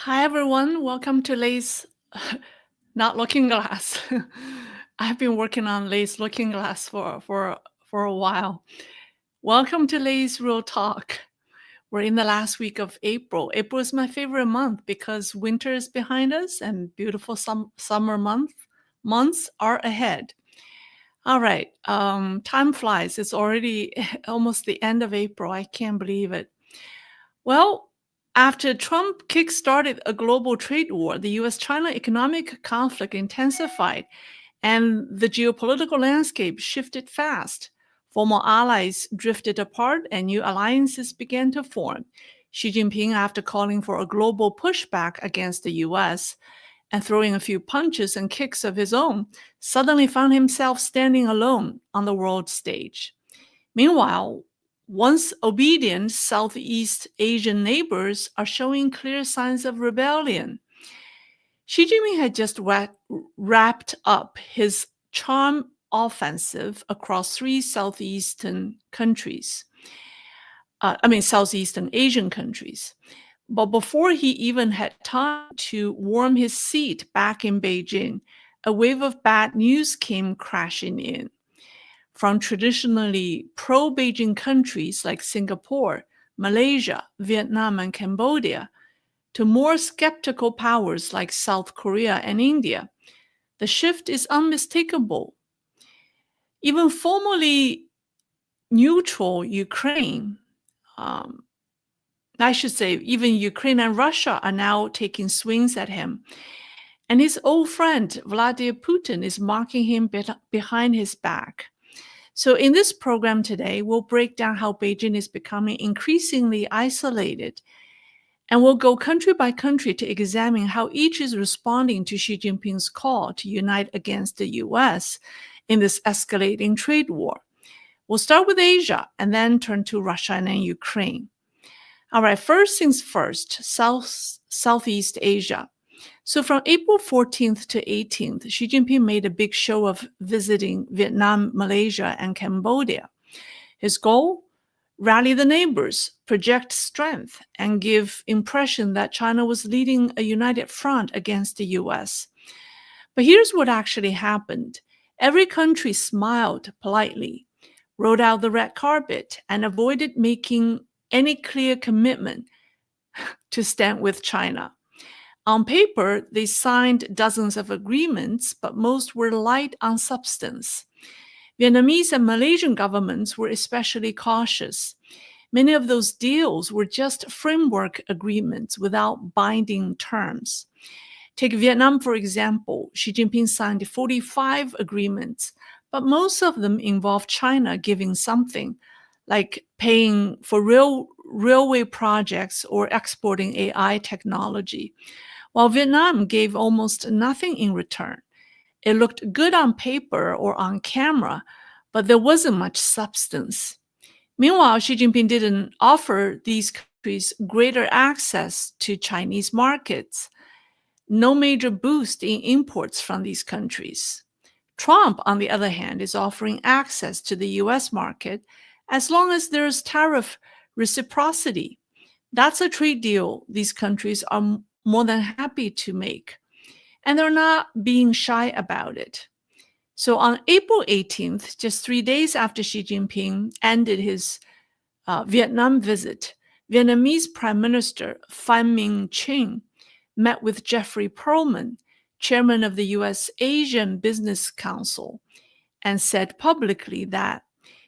Hi everyone, welcome to Lay's Not Looking Glass. I've been working on Lay's Looking Glass for a while. Welcome to Lay's Real Talk. We're in the last week of April. April is my favorite month because winter is behind us and beautiful summer months are ahead. All right, time flies. It's already almost the end of April. I can't believe it. Well, after Trump kickstarted a global trade war, the US China economic conflict intensified and the geopolitical landscape shifted fast. Former allies drifted apart and new alliances began to form. Xi Jinping, after calling for a global pushback against the US and throwing a few punches and kicks of his own, suddenly found himself standing alone on the world stage. Meanwhile, once obedient Southeast Asian neighbors are showing clear signs of rebellion. Xi Jinping had just wrapped up his charm offensive across three Southeastern Asian countries. But before he even had time to warm his seat back in Beijing, a wave of bad news came crashing in from traditionally pro-Beijing countries like Singapore, Malaysia, Vietnam, and Cambodia, to more skeptical powers like South Korea and India. The shift is unmistakable. Even formerly neutral Ukraine, um, I should say, even Ukraine and Russia are now taking swings at him. And his old friend, Vladimir Putin, is mocking him behind his back. So in this program today, we'll break down how Beijing is becoming increasingly isolated, and we'll go country by country to examine how each is responding to Xi Jinping's call to unite against the US in this escalating trade war. We'll start with Asia and then turn to Russia and then Ukraine. All right, first things first, Southeast Asia. So from April 14th to 18th, Xi Jinping made a big show of visiting Vietnam, Malaysia, and Cambodia. His goal? Rally the neighbors, project strength, and give impression that China was leading a united front against the US. But here's what actually happened. Every country smiled politely, rolled out the red carpet, and avoided making any clear commitment to stand with China. On paper, they signed dozens of agreements, but most were light on substance. Vietnamese and Malaysian governments were especially cautious. Many of those deals were just framework agreements without binding terms. Take Vietnam, for example. Xi Jinping signed 45 agreements, but most of them involved China giving something, like paying for railway projects or exporting AI technology, while Vietnam gave almost nothing in return. It looked good on paper or on camera, but there wasn't much substance. Meanwhile, Xi Jinping didn't offer these countries greater access to Chinese markets. No major boost in imports from these countries. Trump, on the other hand, is offering access to the US market as long as there's tariff reciprocity. That's a trade deal these countries are more than happy to make, and they're not being shy about it. So on April 18th, just 3 days after Xi Jinping ended his Vietnam visit, Vietnamese Prime Minister Pham Minh Chinh met with Jeffrey Perlman, chairman of the U.S. Asian Business Council, and said publicly that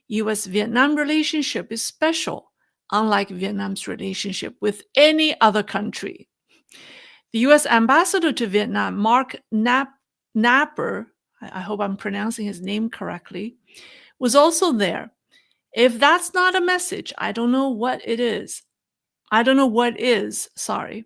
U.S.-Vietnam relationship is special, unlike Vietnam's relationship with any other country. The U.S. ambassador to Vietnam, Mark Napper, I hope I'm pronouncing his name correctly, was also there. If that's not a message, I don't know what it is. Sorry.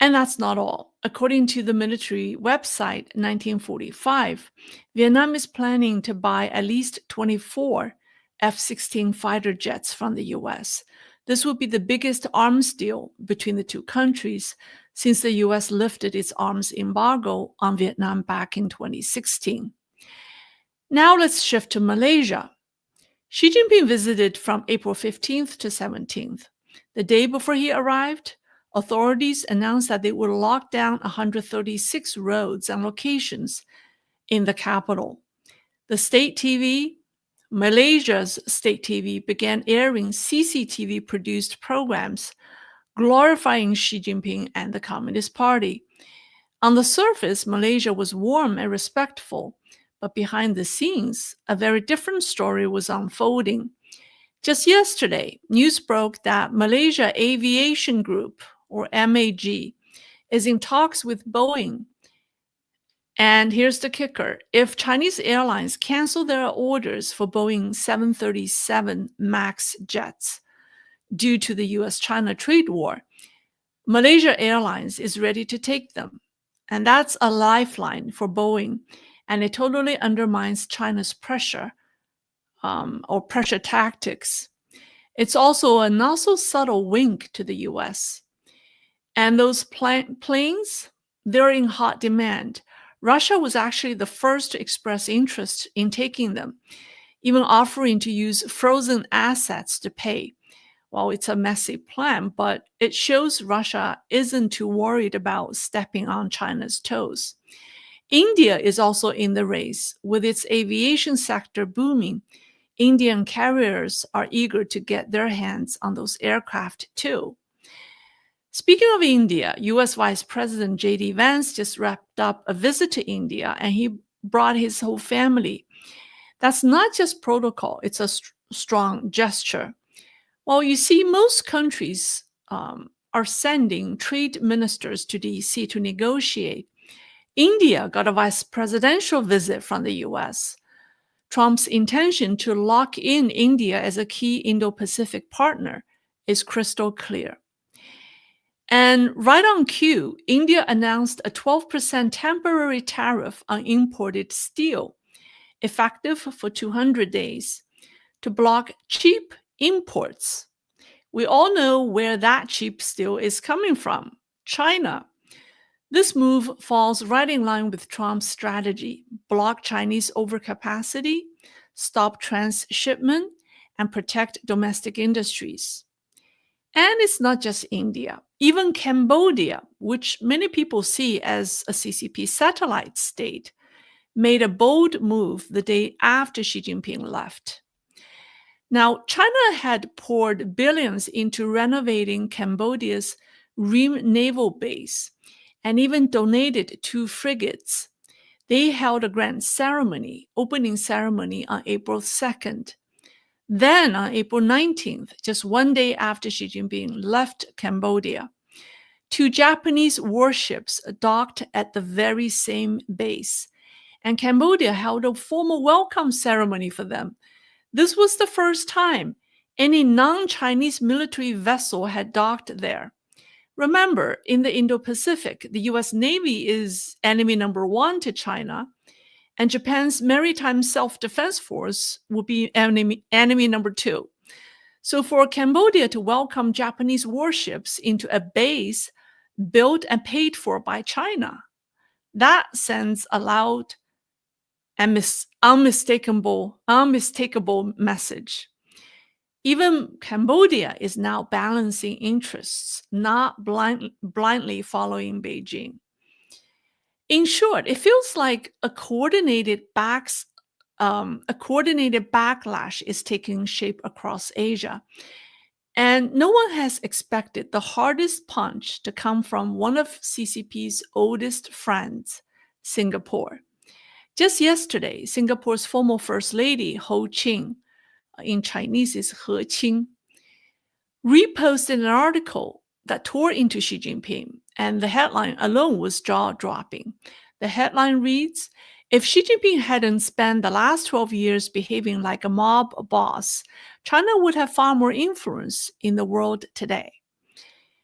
And that's not all. According to the military website 1945, Vietnam is planning to buy at least 24 F-16 fighter jets from the US. This would be the biggest arms deal between the two countries since the US lifted its arms embargo on Vietnam back in 2016. Now let's shift to Malaysia. Xi Jinping visited from April 15th to 17th. The day before he arrived, authorities announced that they would lock down 136 roads and locations in the capital. The state TV, Malaysia's state TV, began airing CCTV-produced programs glorifying Xi Jinping and the Communist Party. On the surface, Malaysia was warm and respectful, but behind the scenes, a very different story was unfolding. Just yesterday, news broke that Malaysia Aviation Group, or MAG, is in talks with Boeing. And here's the kicker. If Chinese airlines cancel their orders for Boeing 737 MAX jets due to the US-China trade war, Malaysia Airlines is ready to take them. And that's a lifeline for Boeing. And it totally undermines China's pressure or pressure tactics. It's also a not so subtle wink to the US. And those planes, they're in hot demand. Russia was actually the first to express interest in taking them, even offering to use frozen assets to pay. Well, it's a messy plan, but it shows Russia isn't too worried about stepping on China's toes. India is also in the race. With its aviation sector booming, Indian carriers are eager to get their hands on those aircraft too. Speaking of India, US Vice President J.D. Vance just wrapped up a visit to India, and he brought his whole family. That's not just protocol, it's a strong gesture. Well, you see, most countries are sending trade ministers to DC to negotiate. India got a vice presidential visit from the US. Trump's intention to lock in India as a key Indo-Pacific partner is crystal clear. And right on cue, India announced a 12% temporary tariff on imported steel, effective for 200 days, to block cheap imports. We all know where that cheap steel is coming from: China. This move falls right in line with Trump's strategy: block Chinese overcapacity, stop transshipment, and protect domestic industries. And it's not just India. Even Cambodia, which many people see as a CCP satellite state, made a bold move the day after Xi Jinping left. Now, China had poured billions into renovating Cambodia's Ream naval base and even donated 2 frigates. They held a grand opening ceremony on April 2nd. Then on April 19th, just one day after Xi Jinping left Cambodia, 2 Japanese warships docked at the very same base, and Cambodia held a formal welcome ceremony for them. This was the first time any non-Chinese military vessel had docked there. Remember, in the Indo-Pacific, the US Navy is enemy number 1 to China, and Japan's Maritime Self-Defense Force will be enemy number 2. So for Cambodia to welcome Japanese warships into a base built and paid for by China, that sends a loud and unmistakable message. Even Cambodia is now balancing interests, not blindly following Beijing. In short, it feels like a coordinated backlash is taking shape across Asia. And no one has expected the hardest punch to come from one of CCP's oldest friends, Singapore. Just yesterday, Singapore's former First Lady, Ho Qing, in Chinese is He Qing, reposted an article that tore into Xi Jinping, and the headline alone was jaw-dropping. The headline reads, "If Xi Jinping hadn't spent the last 12 years behaving like a mob boss, China would have far more influence in the world today."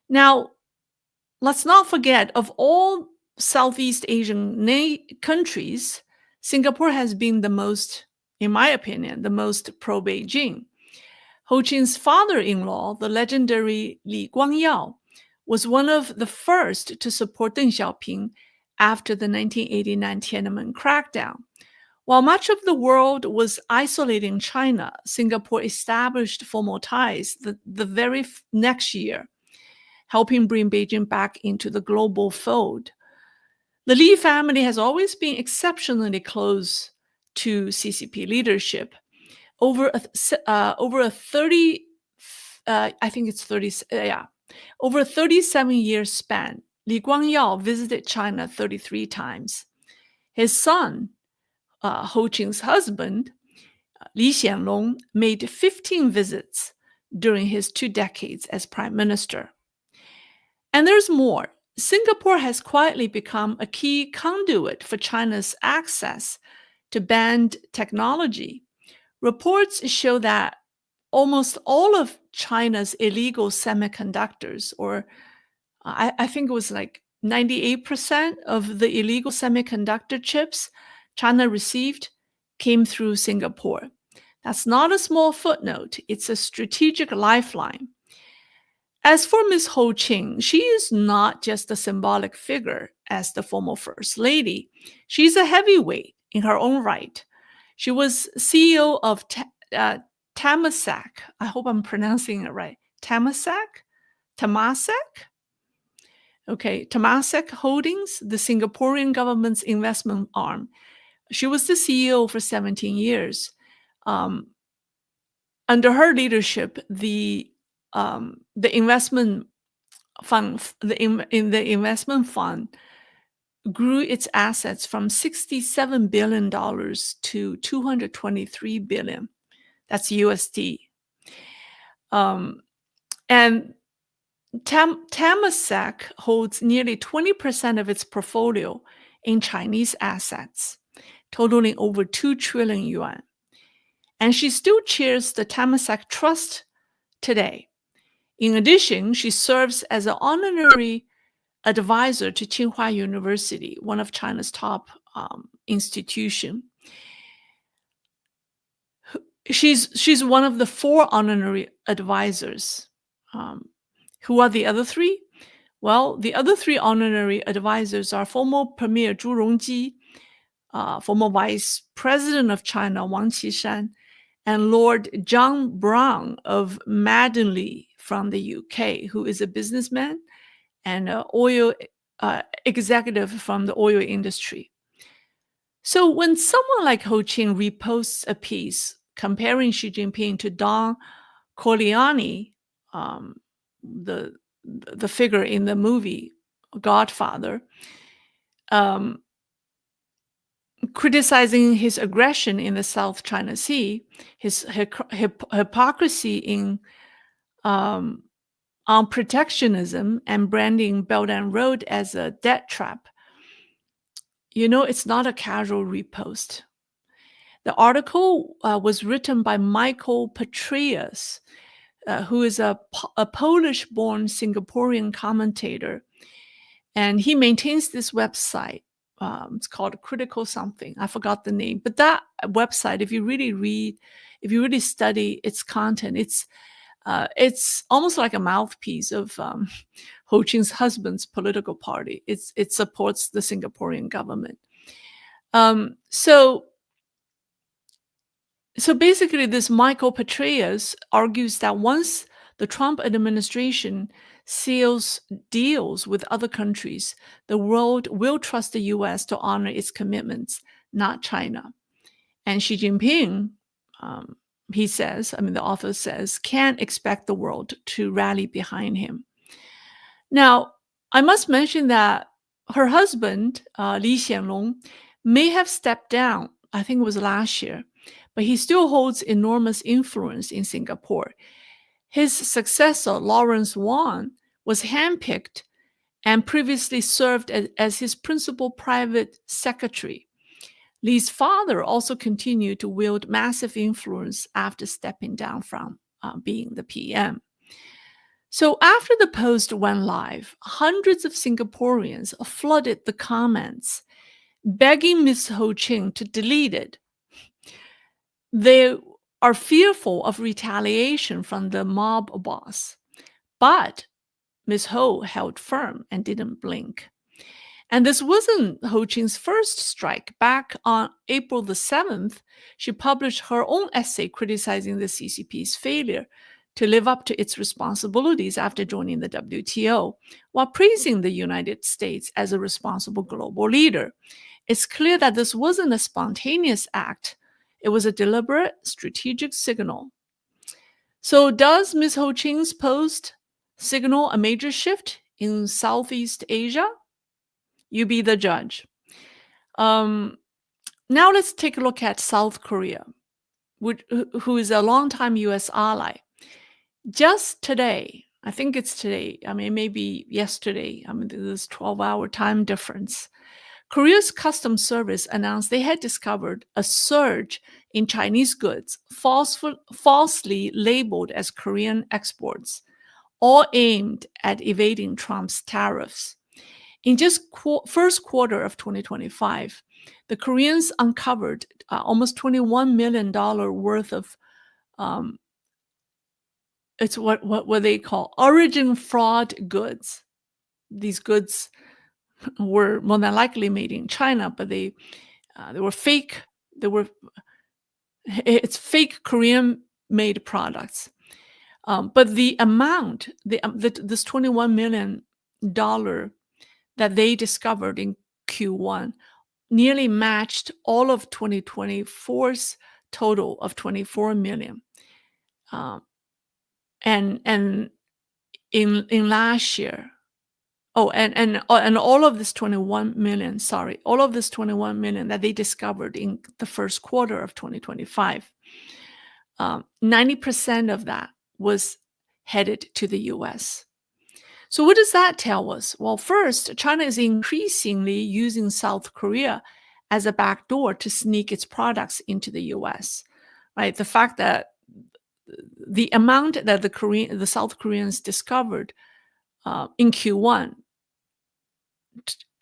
Now, let's not forget, of all Southeast Asian countries, Singapore has been the most, in my opinion, the most pro-Beijing. Ho Qing's father-in-law, the legendary Li Guangyao, was one of the first to support Deng Xiaoping after the 1989 Tiananmen crackdown. While much of the world was isolating China, Singapore established formal ties the very next year. helping bring Beijing back into the global fold. The Li family has always been exceptionally close to CCP leadership. Over a 30, I think it's 30, over a 37-year span, Li Guangyao visited China 33 times. His son, Ho Qing's husband, Li Xianlong, made 15 visits during his 2 decades as prime minister. And there's more. Singapore has quietly become a key conduit for China's access to banned technology. Reports show that almost all of China's illegal semiconductors, or I think it was like 98% of the illegal semiconductor chips China received came through Singapore. That's not a small footnote. It's a strategic lifeline. As for Ms. Ho Qing, she is not just a symbolic figure as the former First Lady. She's a heavyweight in her own right. She was CEO of Temasek. I hope I'm pronouncing it right. Temasek? Okay, Temasek Holdings, the Singaporean government's investment arm. She was the CEO for 17 years. Under her leadership, the investment fund, the investment fund, grew its assets from $67 billion to $223 billion. That's USD. And Temasek holds nearly 20% of its portfolio in Chinese assets, totaling over 2 trillion yuan. And she still chairs the Temasek Trust today. In addition, she serves as an honorary advisor to Tsinghua University, one of China's top institutions. She's one of the 4 honorary advisors. Who are the other 3? Well, the other 3 honorary advisors are former Premier Zhu Rongji, former Vice President of China Wang Qishan, and Lord John Brown of Maddenley from the UK, who is a businessman and an oil executive from the oil industry. So when someone like Ho Qing reposts a piece comparing Xi Jinping to Don Corleone, the figure in the movie Godfather, criticizing his aggression in the South China Sea, his hypocrisy in on protectionism, and branding Belt and Road as a debt trap, it's not a casual repost. The article was written by Michael Petraeus, who is a Polish-born Singaporean commentator, and he maintains this website. It's called Critical something. I forgot the name, but that website, if you really read, if you really study its content, it's almost like a mouthpiece of Ho Qing's husband's political party. It supports the Singaporean government. So basically, this Michael Petraeus argues that once the Trump administration seals deals with other countries, the world will trust the U.S. to honor its commitments, not China. And Xi Jinping, the author says, can't expect the world to rally behind him. Now, I must mention that her husband, Li Xianlong, may have stepped down, I think it was last year, but he still holds enormous influence in Singapore. His successor, Lawrence Wong, was handpicked and previously served as his principal private secretary. Li's father also continued to wield massive influence after stepping down from being the PM. So after the post went live, hundreds of Singaporeans flooded the comments, begging Ms. Ho Qing to delete it. They are fearful of retaliation from the mob boss. But Ms. Ho held firm and didn't blink. And this wasn't Ho Qing's first strike. Back on April the 7th, she published her own essay criticizing the CCP's failure to live up to its responsibilities after joining the WTO, while praising the United States as a responsible global leader. It's clear that this wasn't a spontaneous act. It was a deliberate, strategic signal. So does Ms. Ho Ching's post signal a major shift in Southeast Asia? You be the judge. Now let's take a look at South Korea, who is a longtime U.S. ally. Just today, I think it's today, maybe yesterday, there's 12-hour time difference. Korea's Customs Service announced they had discovered a surge in Chinese goods falsely labeled as Korean exports, all aimed at evading Trump's tariffs. In just first quarter of 2025, the Koreans uncovered almost $21 million worth of it's what they call origin fraud goods. These goods were more than likely made in China, but they were fake. It's fake Korean made products. But the amount, this $21 million that they discovered in Q1 nearly matched all of 2024's total of 24 million. And in last year, and all of this 21 million, all of this 21 million that they discovered in the first quarter of 2025, 90% of that was headed to the US. So what does that tell us? Well, first, China is increasingly using South Korea as a backdoor to sneak its products into the US, right? The fact that the amount that the South Koreans discovered in Q1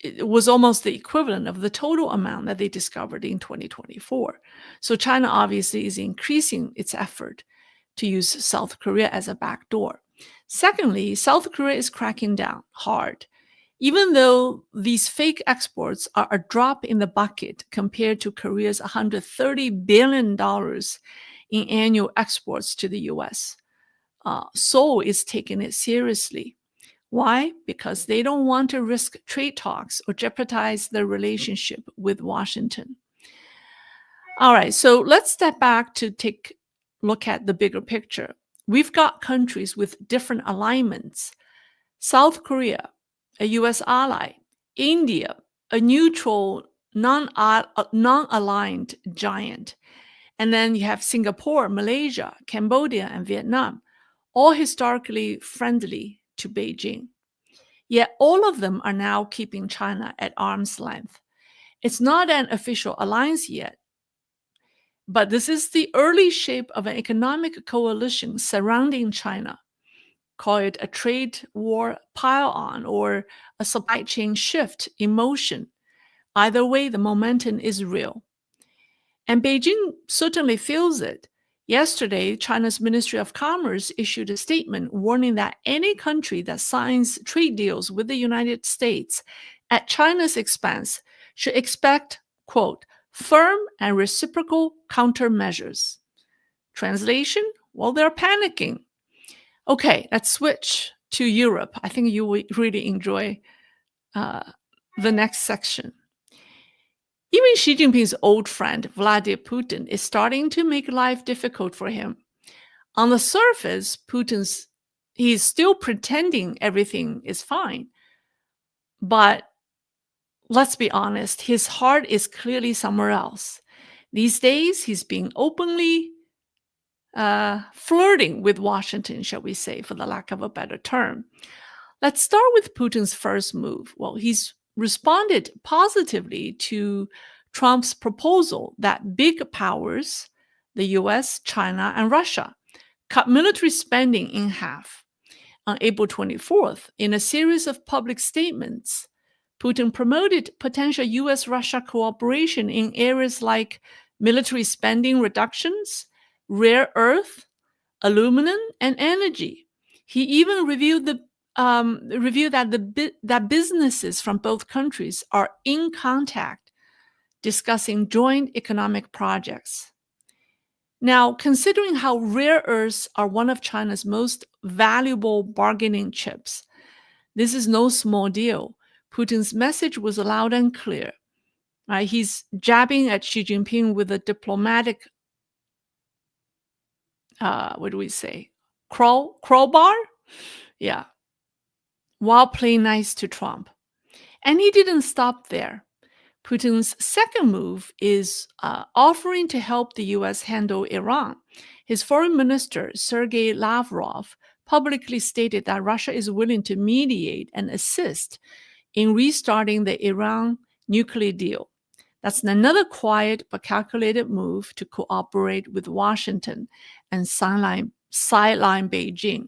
it was almost the equivalent of the total amount that they discovered in 2024. So China obviously is increasing its effort to use South Korea as a backdoor. Secondly, South Korea is cracking down hard. Even though these fake exports are a drop in the bucket compared to Korea's $130 billion in annual exports to the US, Seoul is taking it seriously. Why? Because they don't want to risk trade talks or jeopardize their relationship with Washington. All right, so let's step back to take a look at the bigger picture. We've got countries with different alignments. South Korea, a US ally. India, a neutral, non-aligned giant. And then you have Singapore, Malaysia, Cambodia, and Vietnam, all historically friendly to Beijing. Yet all of them are now keeping China at arm's length. It's not an official alliance yet, but this is the early shape of an economic coalition surrounding China. Call it a trade war pile-on or a supply chain shift in motion. Either way, the momentum is real. And Beijing certainly feels it. Yesterday, China's Ministry of Commerce issued a statement warning that any country that signs trade deals with the United States at China's expense should expect, quote, firm and reciprocal countermeasures. Translation? Well, they're panicking. Okay, let's switch to Europe. I think you will really enjoy the next section. Even Xi Jinping's old friend, Vladimir Putin, is starting to make life difficult for him. On the surface, he's still pretending everything is fine. But let's be honest, his heart is clearly somewhere else. These days, he's being openly flirting with Washington, shall we say, for the lack of a better term. Let's start with Putin's first move. Well, he's responded positively to Trump's proposal that big powers, the US, China, and Russia, cut military spending in half. On April 24th, in a series of public statements, Putin promoted potential US-Russia cooperation in areas like military spending reductions, rare earth, aluminum, and energy. He even revealed that businesses from both countries are in contact discussing joint economic projects. Now, considering how rare earths are one of China's most valuable bargaining chips, this is no small deal. Putin's message was loud and clear. Right? He's jabbing at Xi Jinping with a diplomatic, what do we say, crowbar? Yeah, while playing nice to Trump. And he didn't stop there. Putin's second move is offering to help the US handle Iran. His foreign minister, Sergei Lavrov, publicly stated that Russia is willing to mediate and assist in restarting the Iran nuclear deal. That's another quiet but calculated move to cooperate with Washington and sideline Beijing.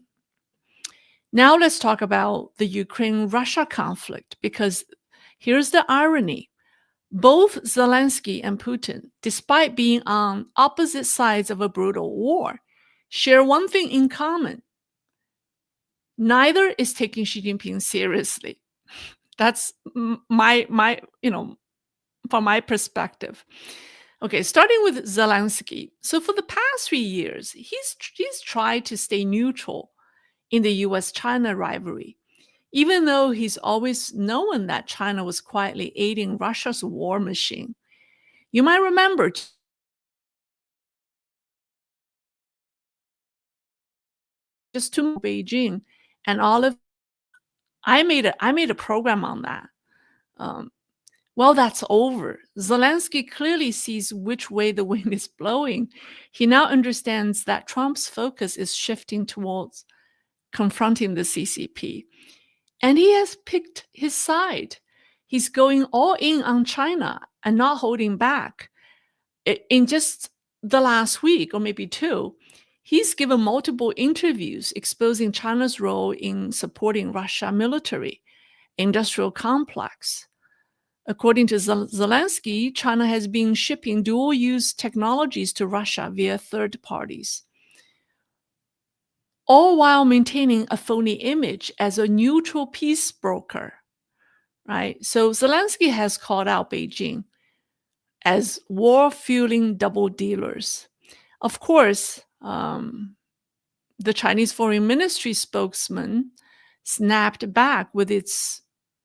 Now let's talk about the Ukraine-Russia conflict, because here's the irony. Both Zelensky and Putin, despite being on opposite sides of a brutal war, share one thing in common. Neither is taking Xi Jinping seriously. That's my from my perspective. Okay, starting with Zelensky. So for the past 3 years, he's tried to stay neutral in the US-China rivalry, even though he's always known that China was quietly aiding Russia's war machine. You might remember just to Beijing and all of I made a program on that. Um, well, that's over. Zelensky clearly sees which way the wind is blowing. He now understands that Trump's focus is shifting towards confronting the CCP. And he has picked his side. He's going all in on China and not holding back. In just the last week, or maybe two, he's given multiple interviews exposing China's role in supporting Russia military, industrial complex. According to Zelensky, China has been shipping dual-use technologies to Russia via third parties, all while maintaining a phony image as a neutral peace broker, right? So Zelensky has called out Beijing as war-fueling double dealers. Of course, the Chinese Foreign Ministry spokesman snapped back with its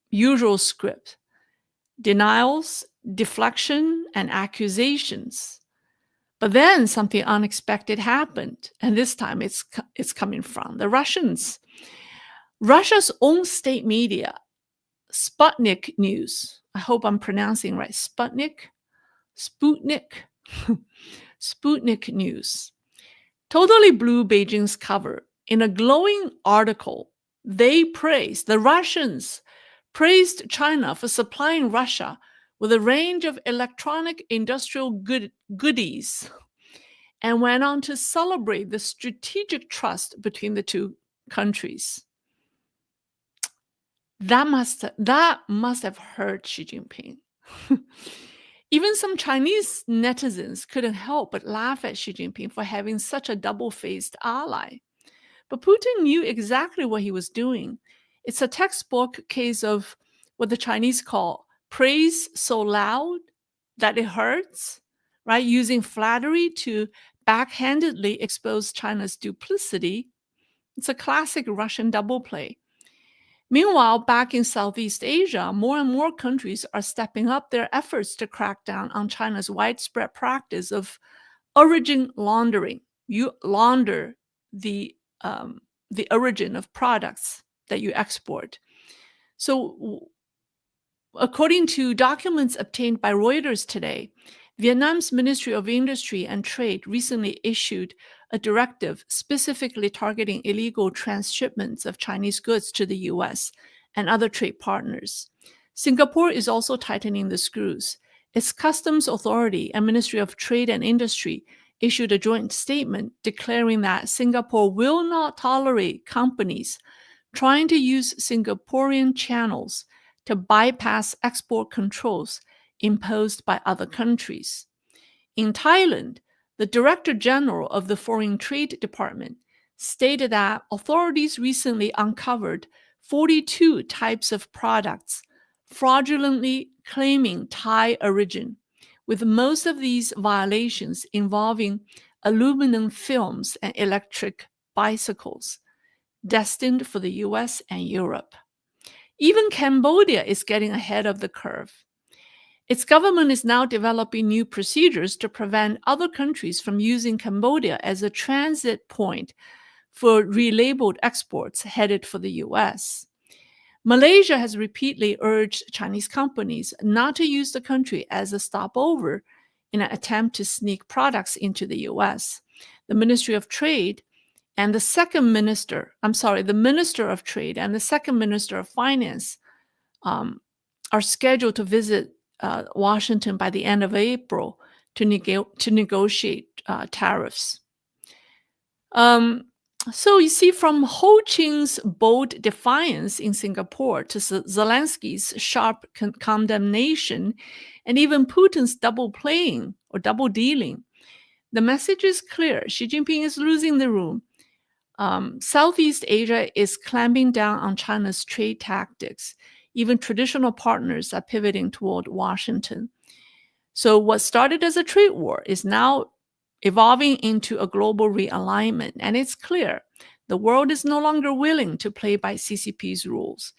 usual script: denials, deflection, and accusations. But then something unexpected happened, and this time it's coming from the Russians. Russia's own state media, Sputnik News, I hope I'm pronouncing right, Sputnik News, totally blew Beijing's cover. In a glowing article, the Russians praised China for supplying Russia with a range of electronic industrial goodies, and went on to celebrate the strategic trust between the two countries. That must have hurt Xi Jinping. Even some Chinese netizens couldn't help but laugh at Xi Jinping for having such a double-faced ally. But Putin knew exactly what he was doing. It's a textbook case of what the Chinese call praise so loud that it hurts, right? Using flattery to backhandedly expose China's duplicity. It's a classic Russian double play. Meanwhile, back in Southeast Asia, more and more countries are stepping up their efforts to crack down on China's widespread practice of origin laundering. You launder the origin of products that you export. So, according to documents obtained by Reuters today, Vietnam's Ministry of Industry and Trade recently issued a directive specifically targeting illegal transshipments of Chinese goods to the US and other trade partners. Singapore is also tightening the screws. Its Customs Authority and Ministry of Trade and Industry issued a joint statement declaring that Singapore will not tolerate companies trying to use Singaporean channels to bypass export controls imposed by other countries. In Thailand, the Director General of the Foreign Trade Department stated that authorities recently uncovered 42 types of products fraudulently claiming Thai origin, with most of these violations involving aluminum films and electric bicycles, destined for the US and Europe. Even Cambodia is getting ahead of the curve. Its government is now developing new procedures to prevent other countries from using Cambodia as a transit point for relabeled exports headed for the US. Malaysia has repeatedly urged Chinese companies not to use the country as a stopover in an attempt to sneak products into the US. The Ministry of Trade and the Minister of Trade and the second Minister of Finance are scheduled to visit Washington by the end of April to negotiate tariffs. So you see, from Ho Chi's bold defiance in Singapore to Zelensky's sharp condemnation, and even Putin's double playing or double dealing, the message is clear. Xi Jinping is losing the room. Southeast Asia is clamping down on China's trade tactics. Even traditional partners are pivoting toward Washington. So what started as a trade war is now evolving into a global realignment. And it's clear the world is no longer willing to play by CCP's rules.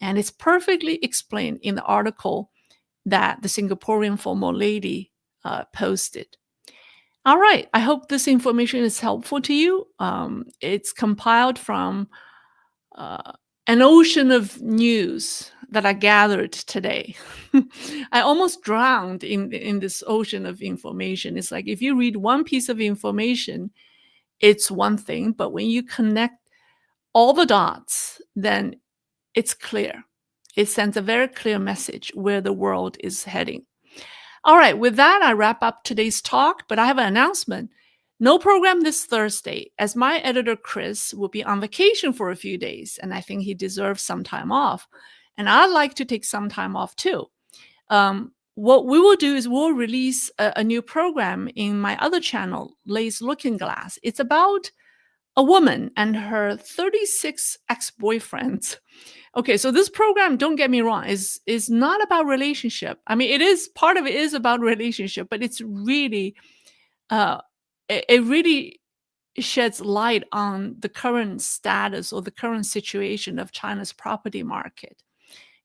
And it's perfectly explained in the article that the Singaporean former lady posted. All right. I hope this information is helpful to you. It's compiled from an ocean of news that I gathered today. I almost drowned in this ocean of information. It's like if you read one piece of information, it's one thing, but when you connect all the dots, then it's clear. It sends a very clear message where the world is heading. All right, with that, I wrap up today's talk, but I have an announcement. No program this Thursday, as my editor, Chris, will be on vacation for a few days, and I think he deserves some time off. And I'd like to take some time off too. What we will do is we'll release a new program in my other channel, Lay's Looking Glass. It's about a woman and her 36 ex-boyfriends. Okay, so this program, don't get me wrong, is not about relationship. I mean, part of it is about relationship, but it's really, it really sheds light on the current status or the current situation of China's property market.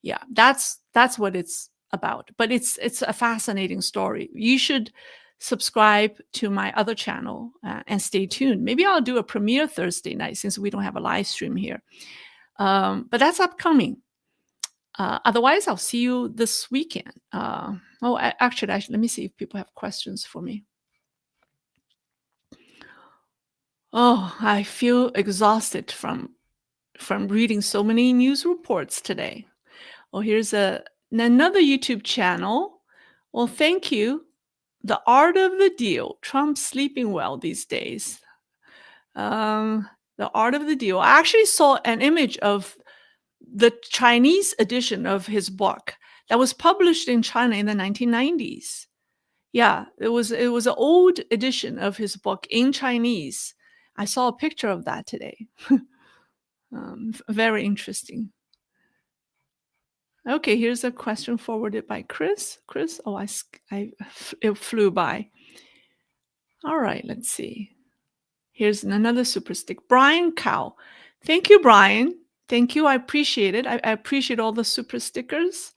Yeah, that's what it's about. But it's a fascinating story. You should subscribe to my other channel and stay tuned. Maybe I'll do a premiere Thursday night since we don't have a live stream here. But that's upcoming. Otherwise, I'll see you this weekend. Actually, let me see if people have questions for me. Oh, I feel exhausted from reading so many news reports today. Oh, here's another YouTube channel. Well, thank you. The Art of the Deal. Trump's sleeping well these days. The Art of the Deal. I actually saw an image of the Chinese edition of his book that was published in China in the 1990s. Yeah, it was an old edition of his book in Chinese. I saw a picture of that today. Very interesting. Okay, here's a question forwarded by Chris. Chris, it flew by. All right, let's see. Here's another super stick. Brian Cow. Thank you, Brian. Thank you. I appreciate it. I appreciate all the super stickers.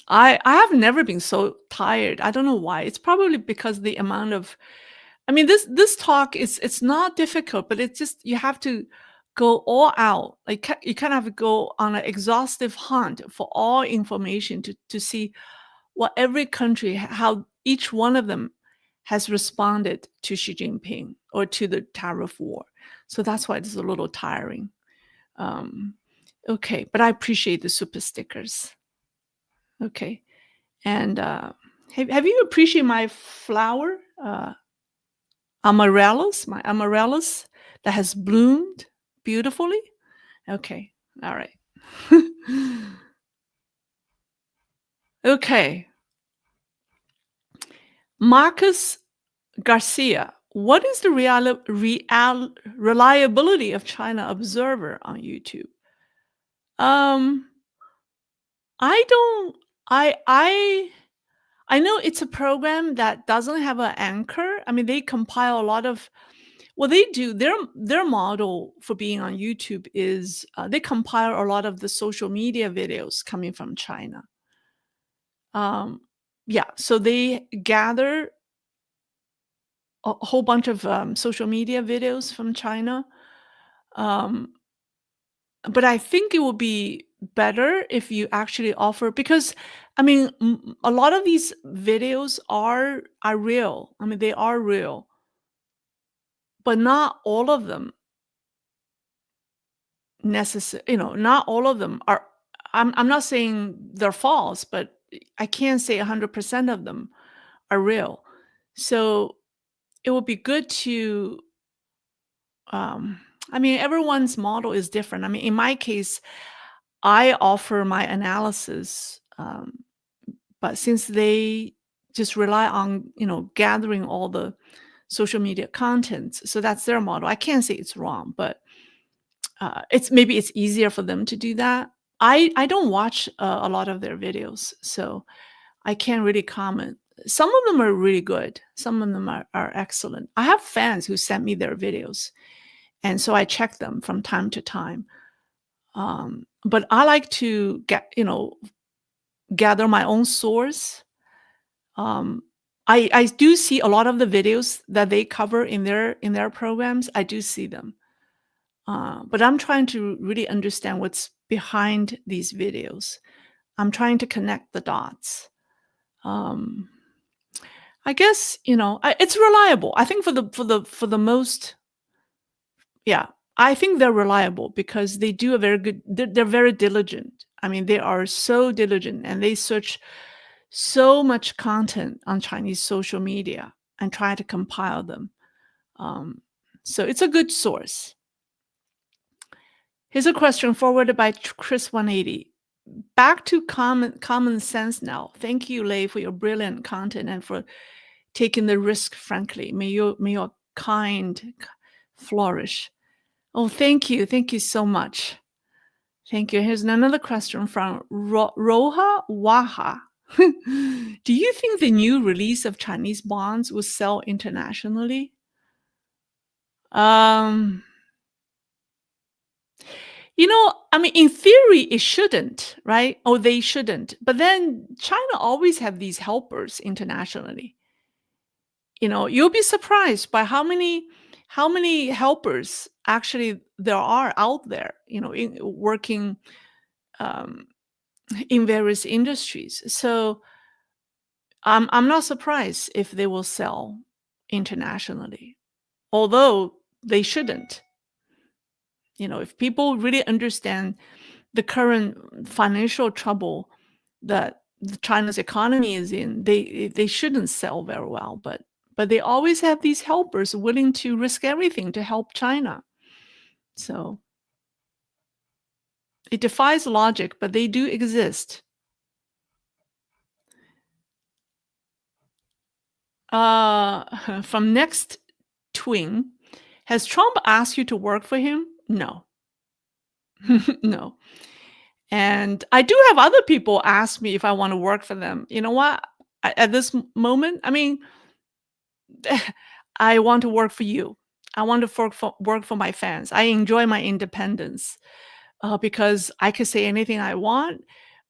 I have never been so tired. I don't know why. It's probably because the amount of, I mean, this talk it's not difficult, but it's just you have to go all out. Like you kind of have to go on an exhaustive hunt for all information to see what every country, how each one of them has responded to Xi Jinping or to the tariff war. So that's why it's a little tiring. Okay, but I appreciate the super stickers. Okay, and have you appreciated my flower, amaryllis, my amaryllis that has bloomed beautifully? Okay, all right. Okay. Marcus Garcia, what is the reliability of China Observer on YouTube? I I know it's a program that doesn't have an anchor. I mean, they compile a lot of well, they do. Their model for being on YouTube is they compile a lot of the social media videos coming from China. Um, yeah, so they gather a whole bunch of social media videos from China. Um, but I think it would be better if you actually offer because I mean a lot of these videos are real. I mean they are real, but not all of them necessary. Not all of them are. I'm not saying they're false, but I can't say 100% of them are real. So it would be good to. Um, I mean, everyone's model is different. I mean, in my case, I offer my analysis, but since they just rely on gathering all the social media contents, so that's their model. I can't say it's wrong, but it's maybe it's easier for them to do that. I don't watch a lot of their videos, so I can't really comment. Some of them are really good. Some of them are excellent. I have fans who sent me their videos, and so I check them from time to time. But I like to gather my own source. Um, I do see a lot of the videos that they cover in their programs. I do see them, but I'm trying to really understand what's behind these videos. I'm trying to connect the dots. Um, I guess it's reliable. I think for the most, yeah, I think they're reliable because they do a very good. They're very diligent. I mean, they are so diligent, and they search so much content on Chinese social media and try to compile them. Um, so it's a good source. Here's a question forwarded by Chris 180. Back to common sense now. Thank you, Lei, for your brilliant content and for taking the risk frankly. May your kind flourish. Oh, thank you so much. Thank you. Here's another question from Roha Waha. Do you think the new release of Chinese bonds will sell internationally? Um, I mean, in theory, it shouldn't, right? Oh, they shouldn't. But then China always have these helpers internationally. You'll be surprised by how many helpers actually there are out there, working um, in various industries. So I'm not surprised if they will sell internationally, although they shouldn't. If people really understand the current financial trouble that China's economy is in, they shouldn't sell very well. But they always have these helpers willing to risk everything to help China. So it defies logic, but they do exist. From Next Twin, has Trump asked you to work for him? No, no. And I do have other people ask me if I want to work for them. You know what? At this moment, I mean, I want to work for you. I want to work for my fans. I enjoy my independence because I can say anything I want.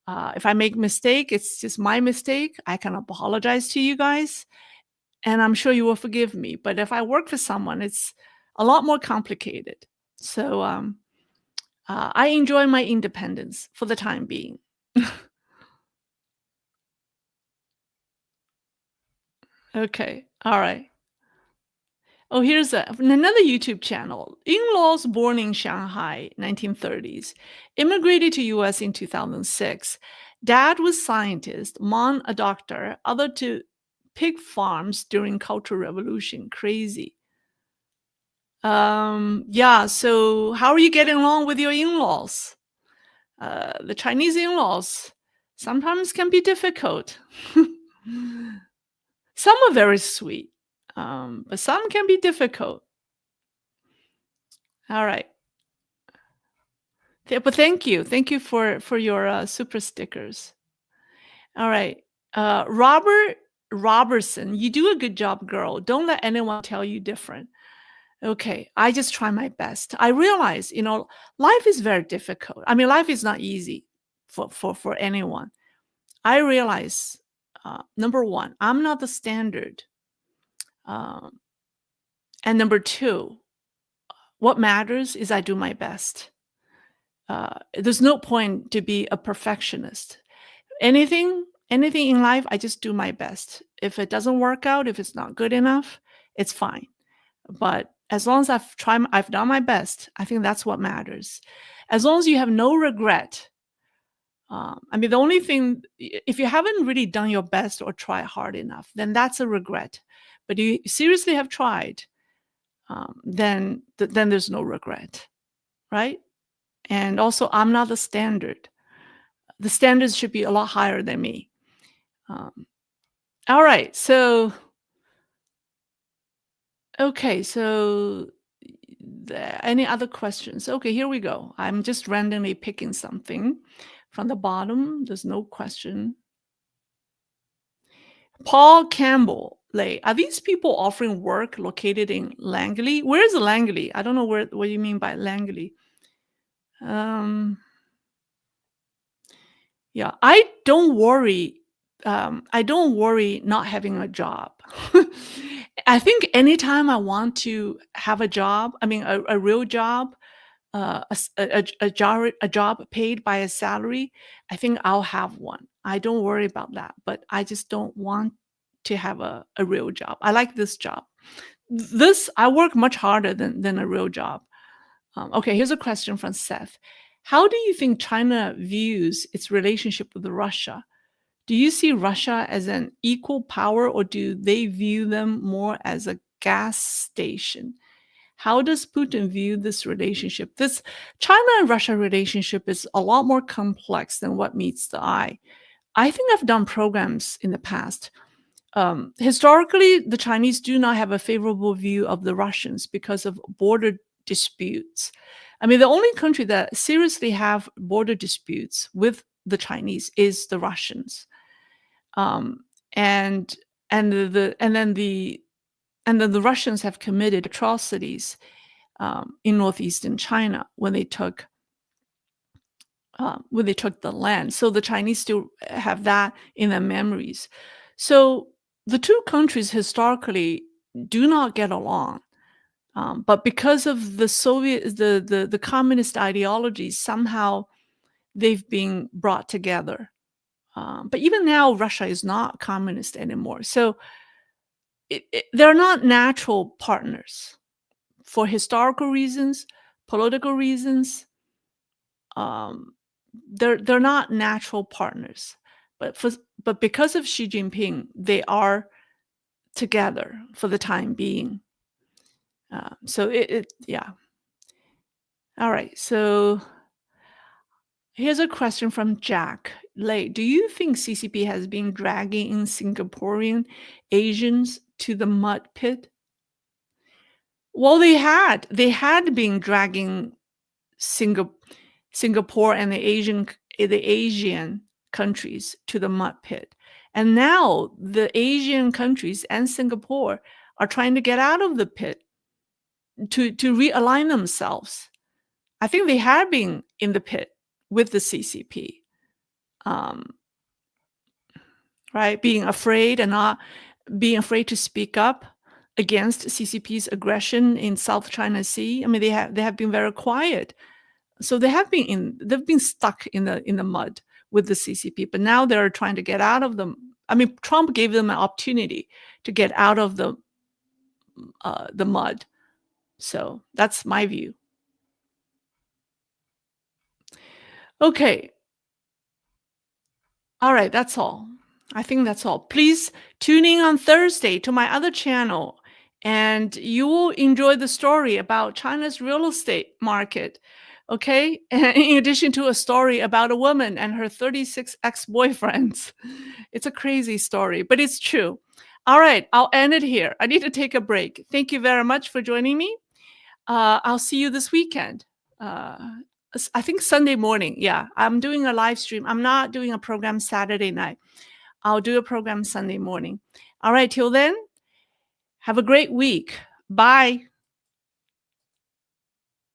If I make mistake, it's just my mistake. I can apologize to you guys, and I'm sure you will forgive me. But if I work for someone, it's a lot more complicated. So I enjoy my independence for the time being. Okay. All right. Oh, here's another YouTube channel. In-laws born in Shanghai, 1930s, immigrated to US in 2006. Dad was scientist, mom a doctor, other to pig farms during Cultural Revolution. Crazy. Yeah, so how are you getting along with your in-laws? The Chinese in-laws sometimes can be difficult. Some are very sweet, but some can be difficult. All right. But thank you for your super stickers. All right. Robert Robertson, you do a good job, girl. Don't let anyone tell you different. Okay, I just try my best. I realize, life is very difficult. I mean, life is not easy for anyone. I realize, number one, I'm not the standard. Um, and number two, what matters is I do my best. There's no point to be a perfectionist. Anything in life, I just do my best. If it doesn't work out, if it's not good enough, it's fine. But as long as I've done my best, I think that's what matters. As long as you have no regret. I mean, the only thing, if you haven't really done your best or tried hard enough, then that's a regret. But you seriously have tried, then there's no regret, right? And also, I'm not the standard. The standards should be a lot higher than me. Um, all right, so okay, so any other questions? Okay, here we go. I'm just randomly picking something from the bottom. There's no question. Paul Campbell, are these people offering work located in Langley? Where's Langley? I don't know what you mean by Langley. Um, yeah, I don't worry. I don't worry not having a job. I think anytime I want to have a job, I mean a real job, a job paid by a salary, I think I'll have one. I don't worry about that, but I just don't want to have a real job. I like this job. This I work much harder than a real job. Okay, here's a question from Seth. How do you think China views its relationship with Russia? Do you see Russia as an equal power, or do they view them more as a gas station? How does Putin view this relationship? This China and Russia relationship is a lot more complex than what meets the eye. I think I've done programs in the past. Historically, the Chinese do not have a favorable view of the Russians because of border disputes. I mean, the only country that seriously have border disputes with the Chinese is the Russians. Um, and then the Russians have committed atrocities in northeastern China when they took the land. So the Chinese still have that in their memories. So the two countries historically do not get along. But because of the the communist ideology, somehow they've been brought together. But even now, Russia is not communist anymore. So they're not natural partners for historical reasons, political reasons. Um, they're not natural partners. But because of Xi Jinping, they are together for the time being. So yeah. All right. So here's a question from Jack Lei. Do you think CCP has been dragging in Singaporean Asians to the mud pit? Well, they had been dragging Singa- Singapore and the Asian countries to the mud pit, and now the Asian countries and Singapore are trying to get out of the pit to realign themselves. I think they had been in the pit with the CCP, um, right? Being afraid to speak up against CCP's aggression in South China Sea. I mean, they have been very quiet. So they've been stuck in the mud with the CCP, but now they're trying to get out of them. I mean, Trump gave them an opportunity to get out of the mud. So that's my view. Okay. All right, that's all. I think that's all. Please tune in on Thursday to my other channel, and you will enjoy the story about China's real estate market. Okay. In addition to a story about a woman and her 36 ex boyfriends. It's a crazy story, but it's true. All right, I'll end it here. I need to take a break. Thank you very much for joining me. I'll see you this weekend. Uh, I think Sunday morning. Yeah, I'm doing a live stream. I'm not doing a program Saturday night. I'll do a program Sunday morning. All right, till then, have a great week. Bye.